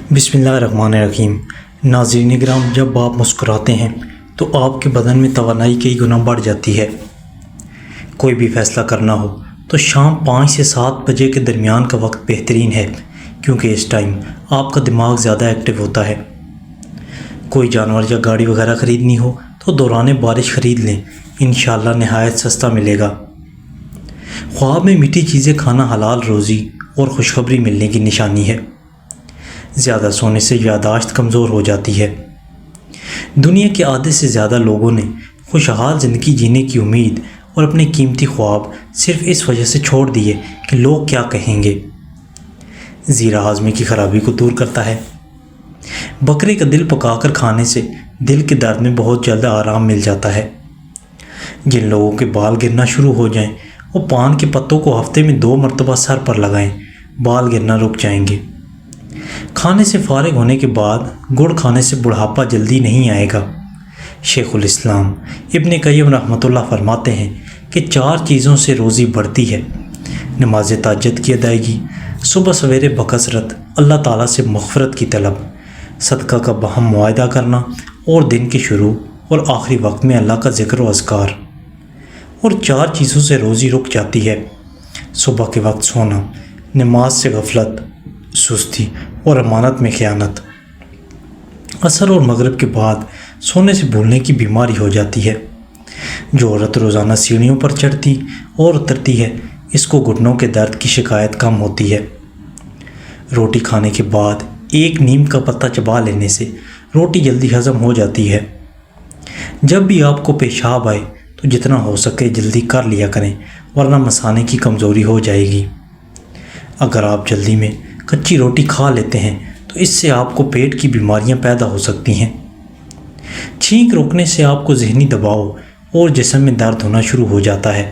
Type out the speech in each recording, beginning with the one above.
بسم اللہ الرحمن الرحیم۔ ناظرین کرام، جب آپ مسکراتے ہیں تو آپ کے بدن میں توانائی کئی گنا بڑھ جاتی ہے۔ کوئی بھی فیصلہ کرنا ہو تو شام 5 سے 7 بجے کے درمیان کا وقت بہترین ہے، کیونکہ اس ٹائم آپ کا دماغ زیادہ ایکٹیو ہوتا ہے۔ کوئی جانور یا گاڑی وغیرہ خریدنی ہو تو دوران بارش خرید لیں، انشاءاللہ نہایت سستا ملے گا۔ خواب میں میٹھی چیزیں کھانا حلال روزی اور خوشخبری ملنے کی نشانی ہے۔ زیادہ سونے سے یادداشت کمزور ہو جاتی ہے۔ دنیا کے آدھے سے زیادہ لوگوں نے خوشحال زندگی جینے کی امید اور اپنے قیمتی خواب صرف اس وجہ سے چھوڑ دیے کہ لوگ کیا کہیں گے۔ زیرہ ہاضمے کی خرابی کو دور کرتا ہے۔ بکرے کا دل پکا کر کھانے سے دل کے درد میں بہت جلد آرام مل جاتا ہے۔ جن لوگوں کے بال گرنا شروع ہو جائیں وہ پان کے پتوں کو ہفتے میں 2 مرتبہ سر پر لگائیں، بال گرنا رک جائیں گے۔ کھانے سے فارغ ہونے کے بعد گڑ کھانے سے بڑھاپا جلدی نہیں آئے گا۔ شیخ الاسلام ابن قیم رحمۃ اللہ فرماتے ہیں کہ 4 چیزوں سے روزی بڑھتی ہے: نماز تہجد کی ادائیگی، صبح سویرے بکثرت اللہ تعالیٰ سے مغفرت کی طلب، صدقہ کا باہم معاہدہ کرنا اور دن کے شروع اور آخری وقت میں اللہ کا ذکر و اذکار۔ اور 4 چیزوں سے روزی رک جاتی ہے: صبح کے وقت سونا، نماز سے غفلت، سستی اور امانت میں خیانت۔ عصر اور مغرب کے بعد سونے سے بھولنے کی بیماری ہو جاتی ہے۔ جو عورت روزانہ سیڑھیوں پر چڑھتی اور اترتی ہے، اس کو گھٹنوں کے درد کی شکایت کم ہوتی ہے۔ روٹی کھانے کے بعد 1 نیم کا پتہ چبا لینے سے روٹی جلدی ہضم ہو جاتی ہے۔ جب بھی آپ کو پیشاب آئے تو جتنا ہو سکے جلدی کر لیا کریں، ورنہ مثانے کی کمزوری ہو جائے گی۔ اگر آپ جلدی میں کچی روٹی کھا لیتے ہیں تو اس سے آپ کو پیٹ کی بیماریاں پیدا ہو سکتی ہیں۔ چھینک روکنے سے آپ کو ذہنی دباؤ اور جسم میں درد ہونا شروع ہو جاتا ہے۔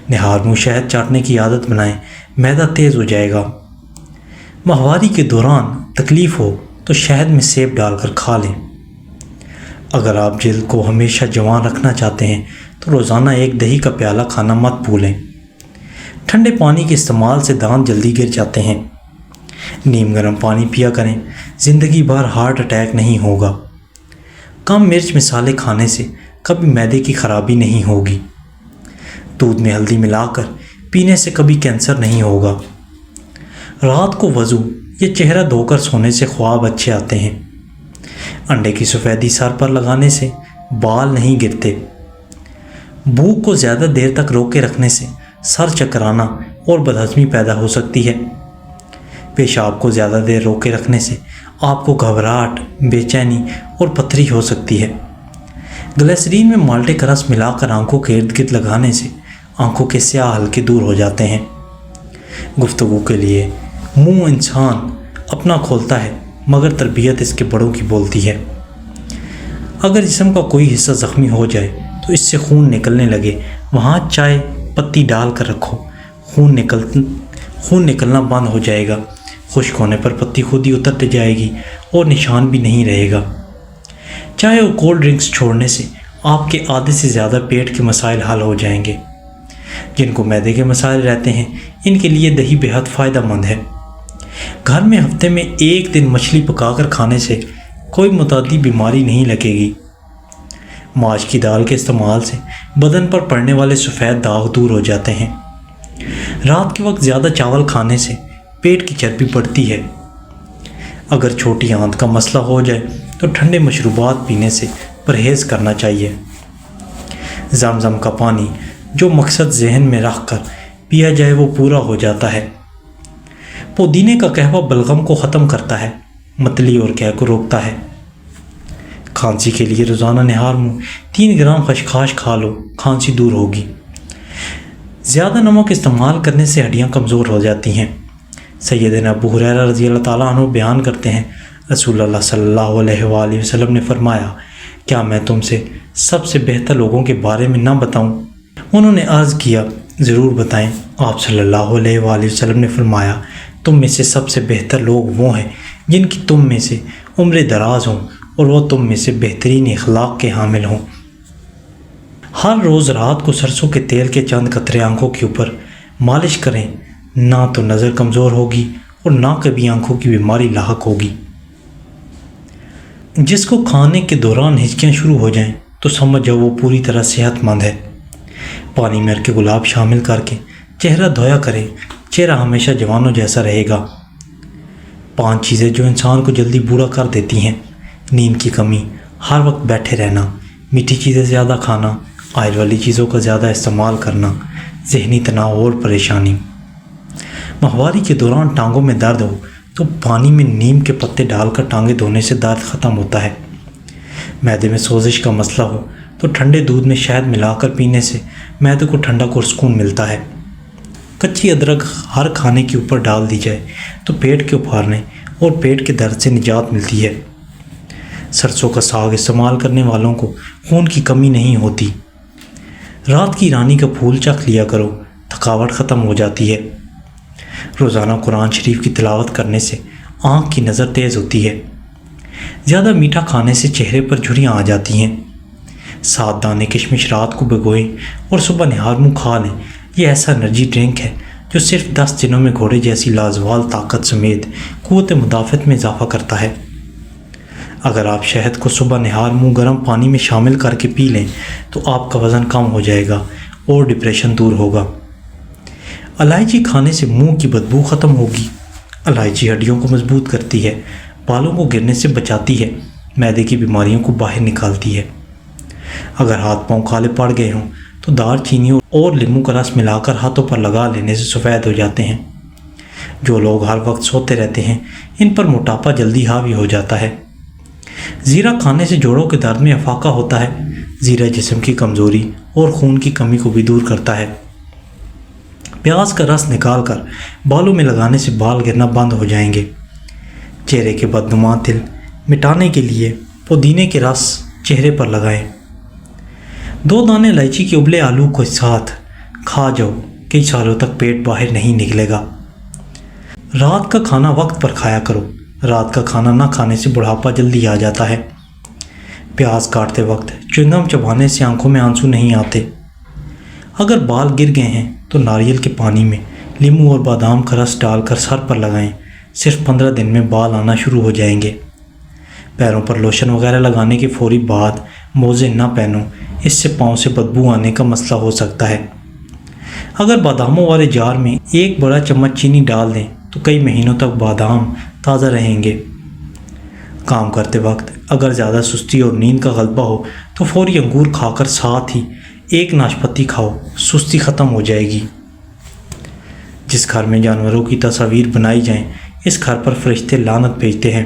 نہار منہ شہد چاٹنے کی عادت بنائیں، معدہ تیز ہو جائے گا۔ ماہواری کے دوران تکلیف ہو تو شہد میں سیب ڈال کر کھا لیں۔ اگر آپ جلد کو ہمیشہ جوان رکھنا چاہتے ہیں تو روزانہ 1 دہی کا پیالہ کھانا مت بھولیں۔ ٹھنڈے پانی کے استعمال سے دانت جلدی گر جاتے ہیں۔ نیم گرم پانی پیا کریں، زندگی بھر ہارٹ اٹیک نہیں ہوگا۔ کم مرچ مسالے کھانے سے کبھی معدے کی خرابی نہیں ہوگی۔ دودھ میں ہلدی ملا کر پینے سے کبھی کینسر نہیں ہوگا۔ رات کو وضو یا چہرہ دھو کر سونے سے خواب اچھے آتے ہیں۔ انڈے کی سفیدی سر پر لگانے سے بال نہیں گرتے۔ بھوک کو زیادہ دیر تک روکے رکھنے سے سر چکرانا اور بدہضمی پیدا ہو سکتی ہے۔ پیشاب کو زیادہ دیر روکے رکھنے سے آپ کو گھبراہٹ، بے چینی اور پتھری ہو سکتی ہے۔ گلیسرین میں مالٹے کا رس ملا کر آنکھوں کے ارد گرد لگانے سے آنکھوں کے سیاہ حلقے دور ہو جاتے ہیں۔ گفتگو کے لیے منہ انسان اپنا کھولتا ہے، مگر تربیت اس کے بڑوں کی بولتی ہے۔ اگر جسم کا کوئی حصہ زخمی ہو جائے تو اس سے خون نکلنے لگے، وہاں چائے پتی ڈال کر رکھو، خون نکلنا بند ہو جائے گا۔ خشک ہونے پر پتی خود ہی اتر جائے گی اور نشان بھی نہیں رہے گا۔ چائے اور کولڈ ڈرنکس چھوڑنے سے آپ کے آدھے سے زیادہ پیٹ کے مسائل حل ہو جائیں گے۔ جن کو معدے کے مسائل رہتے ہیں، ان کے لیے دہی بہت فائدہ مند ہے۔ گھر میں ہفتے میں 1 دن مچھلی پکا کر کھانے سے کوئی متعدی بیماری نہیں لگے گی۔ ماش کی دال کے استعمال سے بدن پر پڑنے والے سفید داغ دور ہو جاتے ہیں۔ رات کے وقت زیادہ چاول کھانے سے پیٹ کی چربی بڑھتی ہے۔ اگر چھوٹی آنت کا مسئلہ ہو جائے تو ٹھنڈے مشروبات پینے سے پرہیز کرنا چاہیے۔ زمزم کا پانی جو مقصد ذہن میں رکھ کر پیا جائے وہ پورا ہو جاتا ہے۔ پودینے کا قہوہ بلغم کو ختم کرتا ہے، متلی اور قے کو روکتا ہے۔ کھانسی کے لیے روزانہ نہار منہ 3 گرام خشخاش کھا لو، کھانسی دور ہوگی۔ زیادہ نمک استعمال کرنے سے ہڈیاں کمزور ہو جاتی ہیں۔ سیدنا ابو ہریرہ رضی اللہ تعالیٰ عنہ بیان کرتے ہیں، رسول اللہ صلی اللہ علیہ وآلہ وسلم نے فرمایا، کیا میں تم سے سب سے بہتر لوگوں کے بارے میں نہ بتاؤں؟ انہوں نے عرض کیا، ضرور بتائیں۔ آپ صلی اللہ علیہ وآلہ وسلم نے فرمایا، تم میں سے سب سے بہتر لوگ وہ ہیں جن کی تم میں سے عمر دراز ہوں اور وہ تم میں سے بہترین اخلاق کے حامل ہوں۔ ہر روز رات کو سرسوں کے تیل کے چند قطرے آنکھوں کے اوپر مالش کریں، نہ تو نظر کمزور ہوگی اور نہ کبھی آنکھوں کی بیماری لاحق ہوگی۔ جس کو کھانے کے دوران ہچکیاں شروع ہو جائیں تو سمجھ جاؤ وہ پوری طرح صحت مند ہے۔ پانی میں ہلکے گلاب شامل کر کے چہرہ دھویا کریں، چہرہ ہمیشہ جوانوں جیسا رہے گا۔ 5 چیزیں جو انسان کو جلدی بوڑھا کر دیتی ہیں: نیند کی کمی، ہر وقت بیٹھے رہنا، میٹھی چیزیں زیادہ کھانا، آئل والی چیزوں کا زیادہ استعمال کرنا، ذہنی تناؤ اور پریشانی۔ ماہواری کے دوران ٹانگوں میں درد ہو تو پانی میں نیم کے پتے ڈال کر ٹانگیں دھونے سے درد ختم ہوتا ہے۔ معدے میں سوزش کا مسئلہ ہو تو ٹھنڈے دودھ میں شہد ملا کر پینے سے معدے کو ٹھنڈک اور سکون ملتا ہے۔ کچی ادرک ہر کھانے کے اوپر ڈال دی جائے تو پیٹ کے ابھارنے اور پیٹ کے درد سے نجات ملتی ہے۔ سرسوں کا ساگ استعمال کرنے والوں کو خون کی کمی نہیں ہوتی۔ رات کی رانی کا پھول چکھ لیا کرو، تھکاوٹ ختم ہو جاتی ہے۔ روزانہ قرآن شریف کی تلاوت کرنے سے آنکھ کی نظر تیز ہوتی ہے۔ زیادہ میٹھا کھانے سے چہرے پر جھریاں آ جاتی ہیں۔ 7 دانے کشمش رات کو بھگوئیں اور صبح نہار منہ کھا لیں۔ یہ ایسا انرجی ڈرنک ہے جو صرف 10 دنوں میں گھوڑے جیسی لازوال طاقت سمیت قوت مدافعت میں اضافہ کرتا ہے۔ اگر آپ شہد کو صبح نہار منہ گرم پانی میں شامل کر کے پی لیں تو آپ کا وزن کم ہو جائے گا اور ڈپریشن دور ہوگا۔ الائچی کھانے سے منہ کی بدبو ختم ہوگی۔ الائچی ہڈیوں کو مضبوط کرتی ہے، بالوں کو گرنے سے بچاتی ہے، معدے کی بیماریوں کو باہر نکالتی ہے۔ اگر ہاتھ پاؤں کالے پڑ گئے ہوں تو دار چینی اور لیموں کا رس ملا کر ہاتھوں پر لگا لینے سے سفید ہو جاتے ہیں۔ جو لوگ ہر وقت سوتے رہتے ہیں ان پر موٹاپا جلدی حاوی ہو جاتا ہے۔ زیرہ کھانے سے جوڑوں کے درد میں افاقہ ہوتا ہے۔ زیرہ جسم کی کمزوری اور خون کی کمی کو بھی دور کرتا ہے۔ پیاز کا رس نکال کر بالوں میں لگانے سے بال گرنا بند ہو جائیں گے۔ چہرے کے بدنما تل مٹانے کے لیے پودینے کے رس چہرے پر لگائیں۔ 2 دانے الائچی کے ابلے آلو کے ساتھ کھا جاؤ، کئی سالوں تک پیٹ باہر نہیں نکلے گا۔ رات کا کھانا وقت پر کھایا کرو۔ رات کا کھانا نہ کھانے سے بڑھاپا جلدی آ جاتا ہے۔ پیاز کاٹتے وقت چنگم چبانے سے آنکھوں میں آنسو نہیں آتے۔ اگر بال گر گئے ہیں تو ناریل کے پانی میں لیموں اور بادام کا رس ڈال کر سر پر لگائیں۔ صرف 15 دن میں بال آنا شروع ہو جائیں گے۔ پیروں پر لوشن وغیرہ لگانے کے فوری بعد موزے نہ پہنو، اس سے پاؤں سے بدبو آنے کا مسئلہ ہو سکتا ہے۔ اگر باداموں والے جار میں 1 بڑا چمچ چینی ڈال دیں تو کئی مہینوں تک بادام تازہ رہیں گے۔ کام کرتے وقت اگر زیادہ سستی اور نیند کا غلبہ ہو تو فوری انگور کھا کر ساتھ ہی 1 ناشپتی کھاؤ، سستی ختم ہو جائے گی۔ جس گھر میں جانوروں کی تصاویر بنائی جائیں اس گھر پر فرشتے لعنت بھیجتے ہیں۔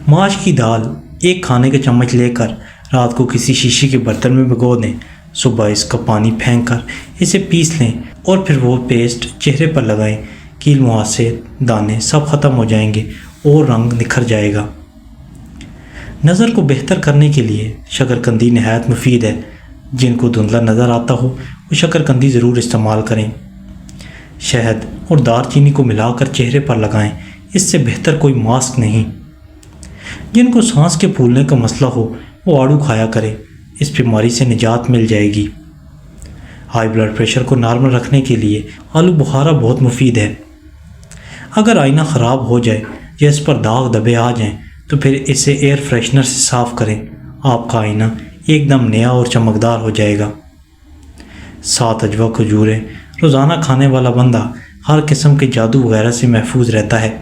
ماش کی دال 1 کھانے کا چمچ لے کر رات کو کسی شیشے کے برتن میں بھگو دیں۔ صبح اس کا پانی پھینک کر اسے پیس لیں اور پھر وہ پیسٹ چہرے پر لگائیں۔ کیل مہاسے دانے سب ختم ہو جائیں گے اور رنگ نکھر جائے گا۔ نظر کو بہتر کرنے کے لیے شکرکندی نہایت مفید ہے۔ جن کو دھندلا نظر آتا ہو وہ شکرکندی ضرور استعمال کریں۔ شہد اور دار چینی کو ملا کر چہرے پر لگائیں، اس سے بہتر کوئی ماسک نہیں۔ جن کو سانس کے پھولنے کا مسئلہ ہو وہ آڑو کھایا کریں، اس بیماری سے نجات مل جائے گی۔ ہائی بلڈ پریشر کو نارمل رکھنے کے لیے آلو بخارا بہت مفید ہے۔ اگر آئینہ خراب ہو جائے یا اس پر داغ دبے آ جائیں تو پھر اسے ایئر فریشنر سے صاف کریں، آپ کا آئینہ ایک دم نیا اور چمکدار ہو جائے گا۔ 7 اجوا کھجوریں روزانہ کھانے والا بندہ ہر قسم کے جادو وغیرہ سے محفوظ رہتا ہے۔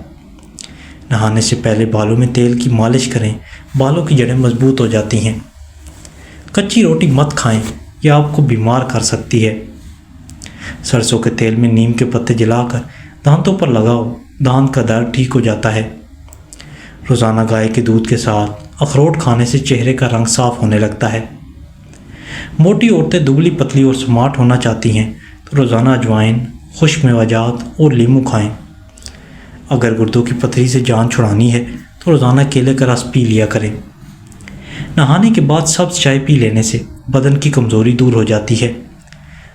نہانے سے پہلے بالوں میں تیل کی مالش کریں، بالوں کی جڑیں مضبوط ہو جاتی ہیں۔ کچی روٹی مت کھائیں، یہ آپ کو بیمار کر سکتی ہے۔ سرسوں کے تیل میں نیم کے پتے جلا کر دانتوں پر لگاؤ، دانت کا درد ٹھیک ہو جاتا ہے۔ روزانہ گائے کے دودھ کے ساتھ اخروٹ کھانے سے چہرے کا رنگ صاف ہونے لگتا ہے۔ موٹی عورتیں دبلی پتلی اور سمارٹ ہونا چاہتی ہیں تو روزانہ اجوائن، خشک میوہ اور لیموں کھائیں۔ اگر گردوں کی پتھری سے جان چھڑانی ہے تو روزانہ کیلے کا رس پی لیا کریں۔ نہانے کے بعد سبز چائے پی لینے سے بدن کی کمزوری دور ہو جاتی ہے۔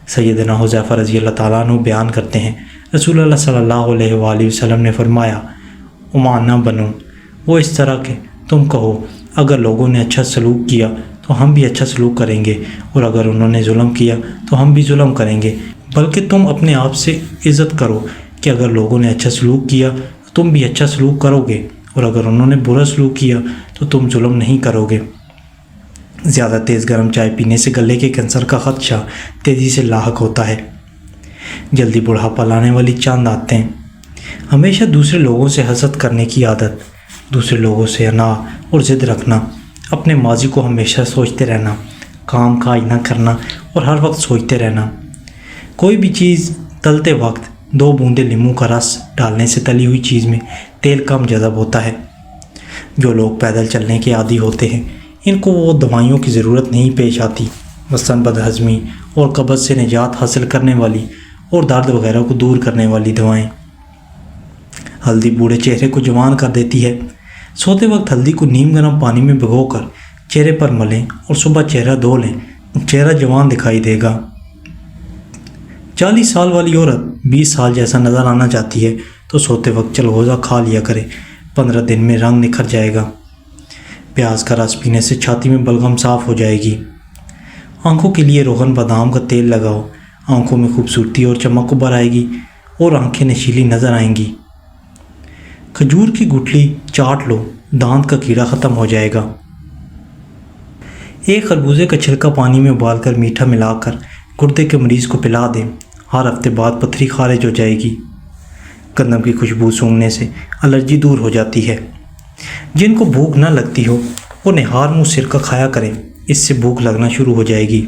سیدنا حذیفہ رضی اللہ تعالیٰ عنہ بیان کرتے ہیں، رسول اللہ صلی اللہ علیہ وآلہ وسلم نے فرمایا، عمان نہ بنو، وہ اس طرح کہ تم کہو اگر لوگوں نے اچھا سلوک کیا تو ہم بھی اچھا سلوک کریں گے، اور اگر انہوں نے ظلم کیا تو ہم بھی ظلم کریں گے، بلکہ تم اپنے آپ سے عزت کرو کہ اگر لوگوں نے اچھا سلوک کیا تو تم بھی اچھا سلوک کرو گے، اور اگر انہوں نے برا سلوک کیا تو تم ظلم نہیں کرو گے۔ زیادہ تیز گرم چائے پینے سے گلے کے کینسر کا خدشہ تیزی سے لاحق ہوتا ہے۔ جلدی بڑھاپا لانے والی چند عادتیں: ہمیشہ دوسرے لوگوں سے حسد کرنے کی عادت، دوسرے لوگوں سے انا اور ضد رکھنا، اپنے ماضی کو ہمیشہ سوچتے رہنا، کام کا آئینہ کرنا اور ہر وقت سوچتے رہنا۔ کوئی بھی چیز تلتے وقت 2 بوندیں لیموں کا رس ڈالنے سے تلی ہوئی چیز میں تیل کم جذب ہوتا ہے۔ جو لوگ پیدل چلنے کے عادی ہوتے ہیں ان کو وہ دوائیوں کی ضرورت نہیں پیش آتی، مثلاً بدہضمی اور قبض سے نجات حاصل کرنے والی اور درد وغیرہ کو دور کرنے والی دوائیں۔ ہلدی بوڑھے چہرے کو جوان کر دیتی ہے۔ سوتے وقت ہلدی کو نیم گرم پانی میں بھگو کر چہرے پر ملیں اور صبح چہرہ دھو لیں، چہرہ جوان دکھائی دے گا۔ 40 سال والی عورت 20 سال جیسا نظر آنا چاہتی ہے تو سوتے وقت چلغوزہ کھا لیا کرے، 15 دن میں رنگ نکھر جائے گا۔ پیاز کا رس پینے سے چھاتی میں بلغم صاف ہو جائے گی۔ آنکھوں کے لیے روغن بادام کا تیل لگاؤ، آنکھوں میں خوبصورتی اور چمک ابھر آئے گی اور آنکھیں نشیلی نظر آئیں گی۔ کھجور کی گٹھلی چاٹ لو، دانت کا کیڑا ختم ہو جائے گا۔ ایک خربوزے کا چھلکا پانی میں ابال کر میٹھا ملا کر گردے کے مریض کو پلا دیں، ہر ہفتے بعد پتھری خارج ہو جائے گی۔ گندم کی خوشبو سونگھنے سے الرجی دور ہو جاتی ہے۔ جن کو بھوک نہ لگتی ہو وہ نہار منہ سرکہ کھایا کریں، اس سے بھوک لگنا شروع ہو جائے گی۔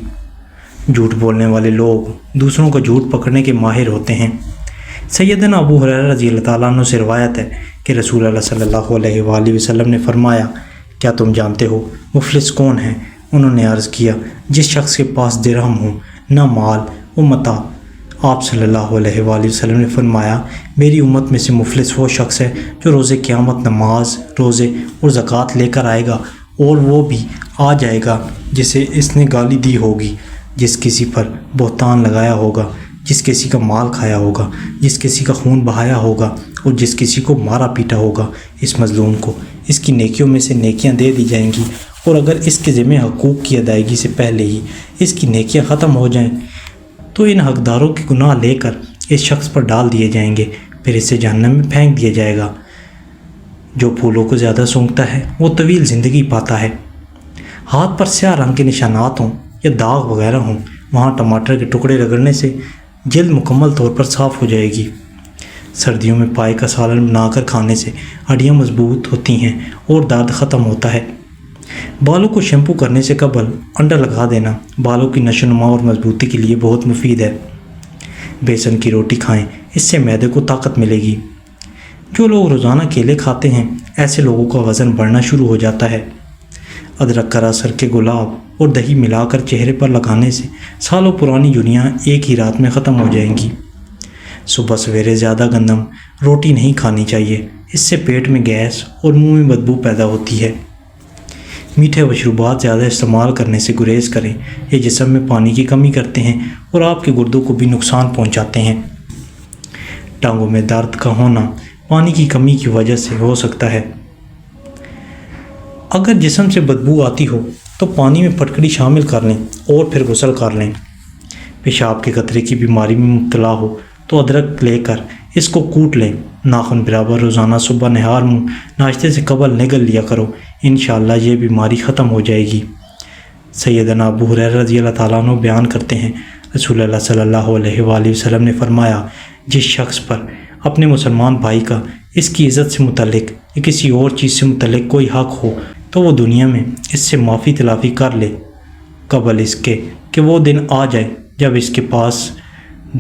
جھوٹ بولنے والے لوگ دوسروں کا جھوٹ پکڑنے کے ماہر ہوتے ہیں۔ سیدنا ابو ہریرہ رضی اللہ تعالیٰ عنہ سے روایت ہے کہ رسول اللہ صلی اللہ علیہ وآلہ وسلم نے فرمایا، کیا تم جانتے ہو مفلس کون ہے؟ انہوں نے عرض کیا، جس شخص کے پاس درہم ہو نہ مال و متاع۔ آپ صلی اللہ علیہ وآلہ وسلم نے فرمایا، میری امت میں سے مفلس وہ شخص ہے جو روز قیامت نماز، روزے اور زکوٰۃ لے کر آئے گا، اور وہ بھی آ جائے گا جسے اس نے گالی دی ہوگی، جس کسی پر بہتان لگایا ہوگا، جس کسی کا مال کھایا ہوگا، جس کسی کا خون بہایا ہوگا اور جس کسی کو مارا پیٹا ہوگا۔ اس مظلوم کو اس کی نیکیوں میں سے نیکیاں دے دی جائیں گی، اور اگر اس کے ذمہ حقوق کی ادائیگی سے پہلے ہی اس کی نیکیاں ختم ہو جائیں تو ان حقداروں کے گناہ لے کر اس شخص پر ڈال دیے جائیں گے، پھر اسے جہنم میں پھینک دیا جائے گا۔ جو پھولوں کو زیادہ سونگھتا ہے وہ طویل زندگی پاتا ہے۔ ہاتھ پر سیاہ رنگ کے نشانات ہوں یا داغ وغیرہ ہوں، وہاں ٹماٹر کے ٹکڑے رگڑنے سے جلد مکمل طور پر صاف ہو جائے گی۔ سردیوں میں پائے کا سالن بنا کر کھانے سے ہڈیاں مضبوط ہوتی ہیں اور درد ختم ہوتا ہے۔ بالوں کو شیمپو کرنے سے قبل انڈا لگا دینا بالوں کی نشو و نما اور مضبوطی کے لیے بہت مفید ہے۔ بیسن کی روٹی کھائیں، اس سے معدے کو طاقت ملے گی۔ جو لوگ روزانہ کیلے کھاتے ہیں ایسے لوگوں کا وزن بڑھنا شروع ہو جاتا ہے۔ ادرک کا رس سرکے گلاب اور دہی ملا کر چہرے پر لگانے سے سالوں پرانی جنیاں ایک ہی رات میں ختم ہو جائیں گی۔ صبح سویرے زیادہ گندم روٹی نہیں کھانی چاہیے، اس سے پیٹ میں گیس اور منہ میں بدبو پیدا ہوتی ہے۔ میٹھے مشروبات زیادہ استعمال کرنے سے گریز کریں، یہ جسم میں پانی کی کمی کرتے ہیں اور آپ کے گردوں کو بھی نقصان پہنچاتے ہیں۔ ٹانگوں میں درد کا ہونا پانی کی کمی کی وجہ سے ہو سکتا ہے۔ اگر جسم سے بدبو آتی ہو تو پانی میں پٹکڑی شامل کر لیں اور پھر غسل کر لیں۔ پیشاب کے قطرے کی بیماری میں مبتلا ہو تو ادرک لے کر اس کو کوٹ لیں، ناخن برابر روزانہ صبح نہار منہ ناشتے سے قبل نگل لیا کرو، انشاءاللہ یہ بیماری ختم ہو جائے گی۔ سیدنا ابو ہریرہ رضی اللہ تعالیٰ عنہ بیان کرتے ہیں، رسول اللہ صلی اللہ علیہ وآلہ وسلم نے فرمایا، جس شخص پر اپنے مسلمان بھائی کا اس کی عزت سے متعلق یا کسی اور چیز سے متعلق کوئی حق ہو تو وہ دنیا میں اس سے معافی تلافی کر لے، قبل اس کے کہ وہ دن آ جائے جب اس کے پاس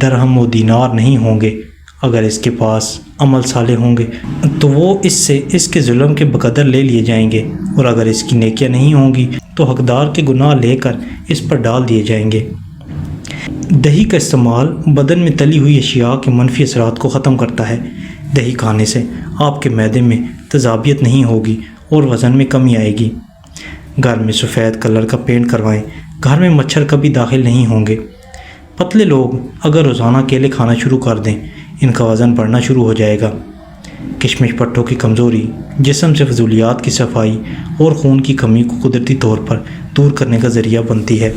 درہم و دینار نہیں ہوں گے۔ اگر اس کے پاس عمل صالح ہوں گے تو وہ اس سے اس کے ظلم کے بقدر لے لیے جائیں گے، اور اگر اس کی نیکیاں نہیں ہوں گی تو حقدار کے گناہ لے کر اس پر ڈال دیے جائیں گے۔ دہی کا استعمال بدن میں تلی ہوئی اشیاء کے منفی اثرات کو ختم کرتا ہے۔ دہی کھانے سے آپ کے معدے میں تیزابیت نہیں ہوگی اور وزن میں کمی آئے گی۔ گھر میں سفید کلر کا پینٹ کروائیں، گھر میں مچھر کبھی داخل نہیں ہوں گے۔ پتلے لوگ اگر روزانہ کیلے کھانا شروع کر دیں ان کا وزن بڑھنا شروع ہو جائے گا۔ کشمش پٹھوں کی کمزوری جسم سے فضولیات کی صفائی اور خون کی کمی کو قدرتی طور پر دور کرنے کا ذریعہ بنتی ہے۔